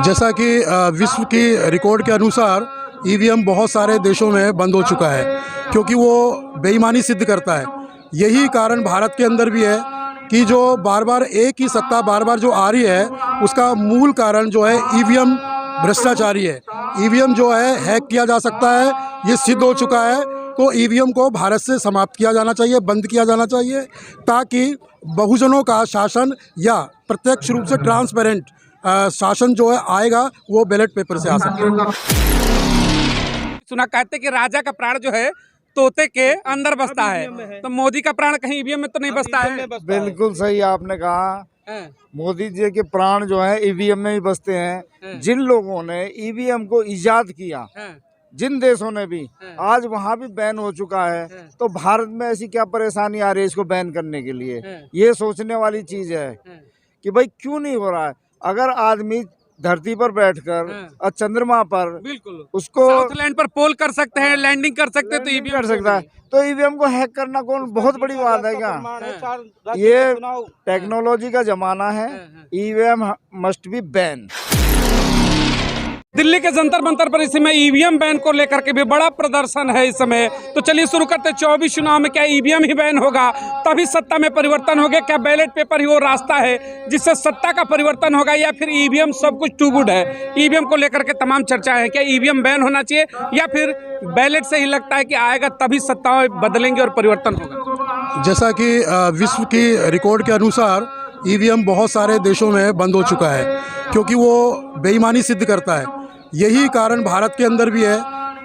जैसा कि विश्व की रिकॉर्ड के अनुसार ईवीएम बहुत सारे देशों में बंद हो चुका है क्योंकि वो बेईमानी सिद्ध करता है। यही कारण भारत के अंदर भी है कि जो बार बार एक ही सत्ता बार बार जो आ रही है उसका मूल कारण जो है ईवीएम भ्रष्टाचारी है। ईवीएम जो है हैक किया जा सकता है, ये सिद्ध हो चुका है। तो ईवीएम को भारत से समाप्त किया जाना चाहिए, बंद किया जाना चाहिए, ताकि बहुजनों का शासन या प्रत्यक्ष रूप से ट्रांसपेरेंट शासन जो है आएगा वो बैलेट पेपर से आ सकता है। सुना कहते कि राजा का प्राण जो है तोते के अंदर बसता है, तो मोदी का प्राण कहीं ईवीएम में तो नहीं बसता है। बिल्कुल सही आपने कहा। मोदी जी के प्राण जो है ईवीएम में ही बसते हैं। जिन लोगों ने ईवीएम को इजाद किया, जिन देशों ने भी, आज वहाँ भी बैन हो चुका है, तो भारत में ऐसी क्या परेशानी आ रही है इसको बैन करने के लिए? ये सोचने वाली चीज है कि भाई क्यों नहीं हो रहा है। अगर आदमी धरती पर बैठकर और चंद्रमा पर बिल्कुल उसको साउथलैंड पर पोल कर सकते हैं, लैंडिंग कर सकते हैं, तो ईवीएम कर सकता है, तो ईवीएम को हैक करना कौन बहुत बड़ी बात है क्या? ये टेक्नोलॉजी का जमाना है। EVM must be ban. Delhi के जंतर मंतर पर इस समय ईवीएम बैन को लेकर के भी बड़ा प्रदर्शन है इस समय। तो चलिए शुरू करते 24 चुनाव में क्या ईवीएम ही बैन होगा तभी सत्ता में परिवर्तन होगा? क्या बैलेट पेपर ही वो रास्ता है जिससे सत्ता का परिवर्तन होगा, या फिर ईवीएम सब कुछ टू गुड है? ईवीएम को लेकर के तमाम चर्चाएं हैं। क्या ईवीएम बैन होना चाहिए या फिर बैलेट से ही लगता है कि आएगा तभी सत्ता बदलेंगे और परिवर्तन होगा? जैसा कि विश्व की रिकॉर्ड के अनुसार ईवीएम बहुत सारे देशों में बंद हो चुका है क्योंकि वो बेईमानी सिद्ध करता है। यही कारण भारत के अंदर भी है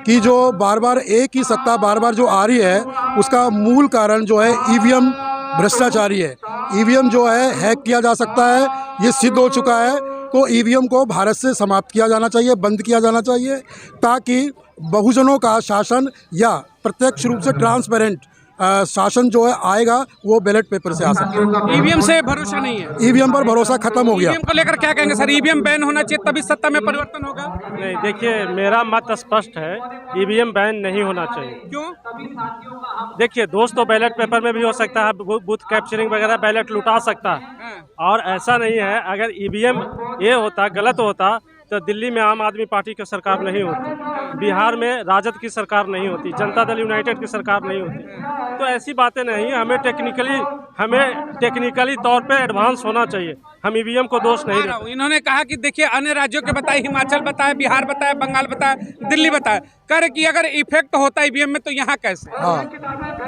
कि जो बार बार एक ही सत्ता बार बार जो आ रही है उसका मूल कारण जो है ईवीएम भ्रष्टाचारी है। ईवीएम जो है हैक किया जा सकता है, ये सिद्ध हो चुका है। तो ईवीएम को भारत से समाप्त किया जाना चाहिए, बंद किया जाना चाहिए, ताकि बहुजनों का शासन या प्रत्यक्ष रूप से ट्रांसपेरेंट शासन जो है आएगा वो बैलेट पेपर से आ सकता है। ईवीएम से भरोसा नहीं है, ईवीएम पर भरोसा खत्म हो गया। ईवीएम को लेकर क्या कहेंगे सर? ईवीएम बैन होना चाहिए तभी सत्ता में परिवर्तन होगा? नहीं, देखिए मेरा मत स्पष्ट है, ईवीएम बैन नहीं होना चाहिए। क्यों? देखिए दोस्त, तो बैलेट पेपर में भी हो सकता है, बूथ कैप्चरिंग वगैरह बैलेट लुटा सकता है, और ऐसा नहीं है। अगर ईवीएम ये होता गलत होता तो दिल्ली में आम आदमी पार्टी की सरकार नहीं होती, बिहार में राजद की सरकार नहीं होती, जनता दल यूनाइटेड की सरकार नहीं होती। तो ऐसी बातें नहीं, हमें टेक्निकली तौर पे एडवांस होना चाहिए। हम ईवीएम को दोष नहीं देते। इन्होंने कहा कि देखिए अन्य राज्यों के बताए, हिमाचल बताए, बिहार बताए, बंगाल बताए, दिल्ली बताए, कर कि अगर इफेक्ट होता है ईवीएम में तो यहाँ कैसे? हाँ,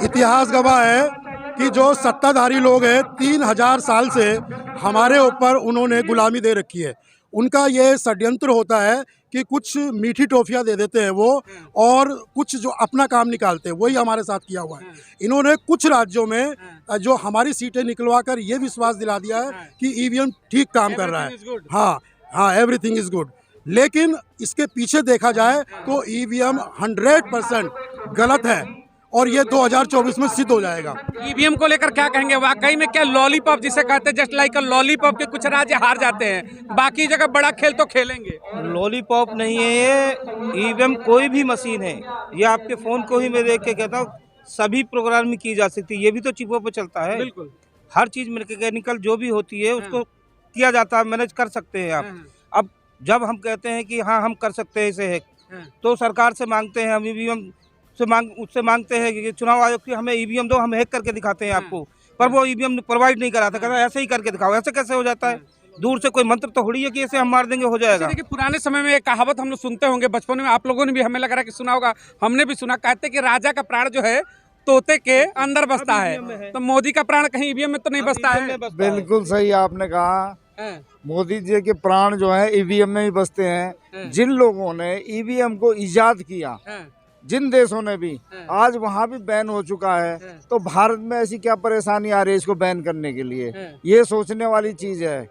इतिहास गवाह है कि जो सत्ताधारी लोग हैं 3000 साल से हमारे ऊपर उन्होंने गुलामी दे रखी है। उनका ये षड्यंत्र होता है कि कुछ मीठी टॉफियाँ दे देते हैं वो, और कुछ जो अपना काम निकालते हैं, वही हमारे साथ किया हुआ है। इन्होंने कुछ राज्यों में जो हमारी सीटें निकलवा कर ये विश्वास दिला दिया है कि ईवीएम ठीक काम कर रहा है। हाँ, एवरीथिंग इज गुड। लेकिन इसके पीछे देखा जाए तो ईवीएम 100% गलत है, और ये 2024 में सिद्ध हो जाएगा। ईवीएम को लेकर क्या कहेंगे? वाकई में क्या लॉलीपॉप जिसे कहते हैं, जस्ट लाइक लॉलीपॉप के कुछ राज्य हार जाते हैं, बाकी जगह बड़ा खेल तो खेलेंगे? लॉलीपॉप नहीं है ये, ईवीएम कोई भी मशीन है। ये आपके फोन को ही मैं देख के कहता हूँ सभी प्रोग्राम में की जा सकती है। ये भी तो चिपों पे चलता है। बिल्कुल, हर चीज मैकेनिकल जो भी होती है उसको किया जाता है, मैनेज कर सकते हैं आप। अब जब हम कहते हैं कि हाँ हम कर सकते हैं इसे हैक, तो सरकार से मांगते हैं, हम ईवीएम उससे मांगते हैं कि चुनाव आयोग की हमें ईवीएम दो, हम हैक करके दिखाते हैं आपको, पर वो ईवीएम प्रोवाइड नहीं कराता, कहता ऐसे ही करके दिखाओ। ऐसे कैसे हो जाता है? दूर से कोई मंत्र तो थोड़ी है कि ऐसे हम मार देंगे हो जाएगा। देखिए पुराने समय में एक कहावत हम लोग सुनते होंगे, बचपन में आप लोगों ने भी, हमें लग रहा है कि सुना होगा, हमने भी सुना, कहते कि राजा का प्राण जो है तोते के अंदर बसता है, तो मोदी का प्राण कहीं ईवीएम में तो नहीं बसता है? बिल्कुल सही आपने कहा। मोदी जी के प्राण जो है ईवीएम में ही बसते हैं। जिन लोगों ने ईवीएम को इजाद किया, जिन देशों ने भी, आज वहाँ भी बैन हो चुका है, तो भारत में ऐसी क्या परेशानी आ रही है इसको बैन करने के लिए? ये सोचने वाली चीज है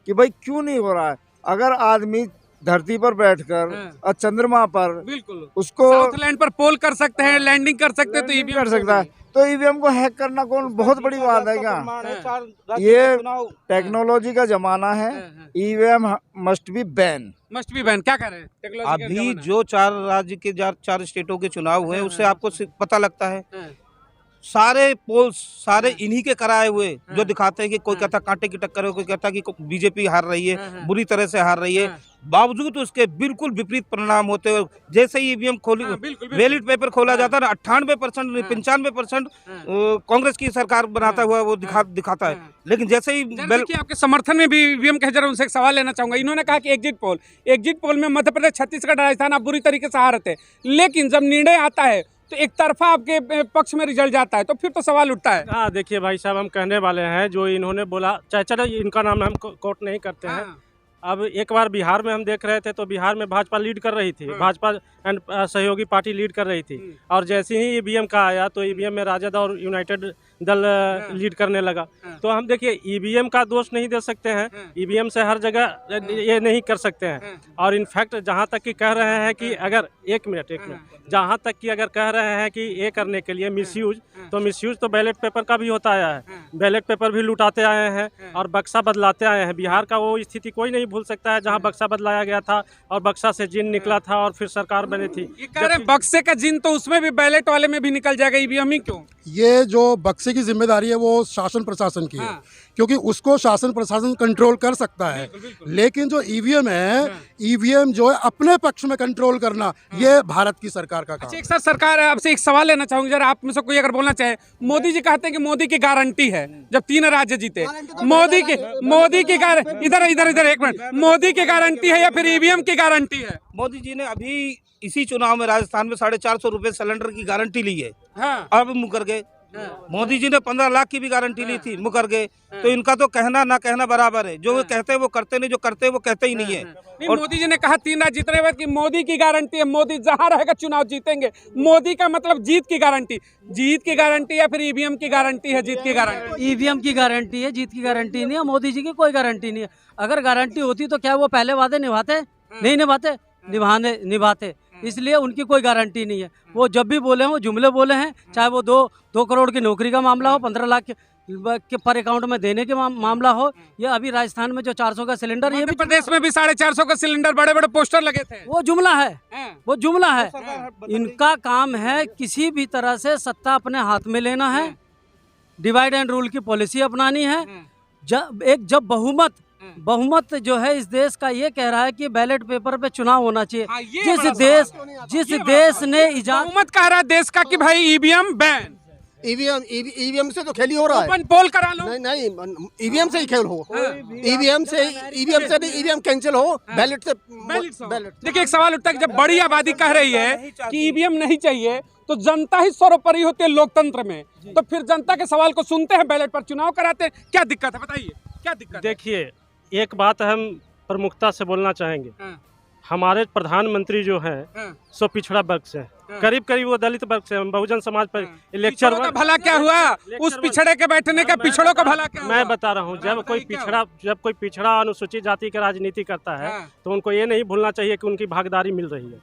कि भाई क्यों नहीं हो रहा है। अगर आदमी धरती पर बैठकर और चंद्रमा पर बिल्कुल उसको साउथलैंड पर पोल कर सकते हैं, लैंडिंग कर सकते हैं, तो ईवीएम कर सकता है, तो ईवीएम को हैक करना कौन बहुत बड़ी बात है क्या? ये टेक्नोलॉजी का जमाना है। EVM must be ban. Must be ban. क्या कह रहे हैं? टेक्नोलॉजी का अभी जमाना जो 4 राज्य के 4 स्टेटों के चुनाव हुए उससे आपको पता लगता है सारे पोल्स सारे इन्हीं के कराए हुए जो दिखाते हैं कि कोई कहता कांटे की टक्कर है, कोई कहता कि बीजेपी हार रही है, बुरी तरह से हार रही है। बावजूद उसके बिल्कुल विपरीत परिणाम होते हुए जैसे ही ईवीएम खोली बैलेट पेपर खोला जाता है 98% 95% कांग्रेस की सरकार बनाता हुआ वो दिखाता है। लेकिन जैसे ही देखिए आपके समर्थन में भी ईवीएम के जरा उनसे एक सवाल लेना चाहूंगा। इन्होंने कहा कि एग्जिट पोल में मध्य प्रदेश, छत्तीसगढ़, राजस्थान आप बुरी तरीके से हारते, लेकिन जब निर्णय आता है तो एक तरफा आपके पक्ष में रिजल्ट जाता है, तो फिर तो सवाल उठता है। हाँ देखिए भाई साहब, हम कहने वाले हैं जो इन्होंने बोला, चाहे चलो इनका नाम हम कोट नहीं करते हैं। अब एक बार बिहार में हम देख रहे थे तो बिहार में भाजपा लीड कर रही थी, भाजपा एंड सहयोगी पार्टी लीड कर रही थी, और जैसे ही ईवीएम का आया तो ईवीएम में राजद और यूनाइटेड दल लीड करने लगा। तो हम देखिए ईवीएम का दोष नहीं दे सकते हैं, ईवीएम से हर जगह ये नहीं कर सकते हैं। और इनफैक्ट जहाँ तक कि कह रहे हैं कि अगर एक मिनट जहाँ तक कि अगर कह रहे हैं कि ये करने के लिए मिसयूज, तो मिसयूज तो बैलेट पेपर का भी होता आया है, बैलेट पेपर भी लुटाते आए हैं और बक्सा बदलाते आए हैं। बिहार का वो स्थिति कोई नहीं भूल सकता है जहाँ बक्सा बदलाया गया था और बक्सा से जिन निकला था और फिर सरकार बनी थी। ये कह रहे हैं बक्से का जिन तो उसमें भी बैलेट वाले में भी निकल जाएगा, ईवीएम ही क्यों? ये जो बक्से की जिम्मेदारी है वो शासन प्रशासन की है, क्योंकि उसको शासन प्रशासन कंट्रोल कर सकता है। लेकिन जो ईवीएम है, ईवीएम जो है अपने पक्ष में कंट्रोल करना, ये भारत की सरकार का काम। अच्छा, एक सर सरकार आपसे एक सवाल लेना चाहूंगी, जरा आप में से कोई अगर बोलना चाहे। मोदी जी कहते हैं कि मोदी की गारंटी है, जब 3 राज्य जीते, मोदी की इधर एक मिनट, मोदी की गारंटी है या फिर ईवीएम की गारंटी है? मोदी जी ने अभी इसी चुनाव में राजस्थान में 450 रुपए सिलेंडर की गारंटी ली है। अब मुकर गए। मोदी जी ने 15 लाख की भी गारंटी ली थी, मुकर गए। तो इनका तो कहना ना कहना बराबर है, जो वो कहते हैं वो करते नहीं, जो करते हैं वो कहते ही नहीं है। और मोदी जी ने कहा 3 राज्य जीतने बाद कि मोदी की गारंटी है, मोदी जहां रहेगा चुनाव जीतेंगे। मोदी का मतलब जीत की गारंटी या फिर ईवीएम की गारंटी है? जीत की गारंटी, ईवीएम की गारंटी है, जीत की गारंटी नहीं है। मोदी जी की कोई गारंटी नहीं है। अगर गारंटी होती तो क्या वो पहले वादे निभाते? नहीं निभाते, निभाते। इसलिए उनकी कोई गारंटी नहीं है। वो जब भी बोले हैं वो जुमले बोले हैं, चाहे वो 2 करोड़ की नौकरी का मामला हो, 15 लाख के पर अकाउंट में देने के मामला हो, या अभी राजस्थान में जो 400 का सिलेंडर, ये भी प्रदेश में भी 450 का सिलेंडर, बड़े बड़े पोस्टर लगे थे। वो जुमला है, वो जुमला है। इनका काम है किसी भी तरह से सत्ता अपने हाथ में लेना है, डिवाइड एंड रूल की पॉलिसी अपनानी है। जब बहुमत जो है इस देश का ये कह रहा है कि बैलेट पेपर पे चुनाव होना चाहिए। जिस देश ने इजाज़त, बहुमत कह रहा है देश का कि भाई ईवीएम बैन, ईवीएम से तो खेल ही हो रहा है। ओपन पोल करा लो। नहीं, ईवीएम से ही खेल हो। ईवीएम से नहीं, ईवीएम कैंसिल हो, बैलेट से। देखिए, एक सवाल उठता है कि जब बड़ी आबादी कह रही है कि ईवीएम नहीं चाहिए, तो जनता ही सर्वोपरि होती है लोकतंत्र में, तो फिर जनता के सवाल को सुनते हैं, बैलेट पर चुनाव कराते हैं। क्या दिक्कत है, बताइए क्या दिक्कत? देखिए, एक बात हम प्रमुखता से बोलना चाहेंगे। हमारे प्रधानमंत्री जो हैं सो पिछड़ा वर्ग से, करीब वो दलित वर्ग से, बहुजन समाज पर लेक्चर का भला क्या हुआ? उस पिछड़े के बैठने का पिछड़ों का भला क्या हुआ? मैं बता रहा हूँ, जब कोई पिछड़ा अनुसूचित जाति की राजनीति करता है तो उनको ये नहीं भूलना चाहिए कि उनकी भागीदारी मिल रही है।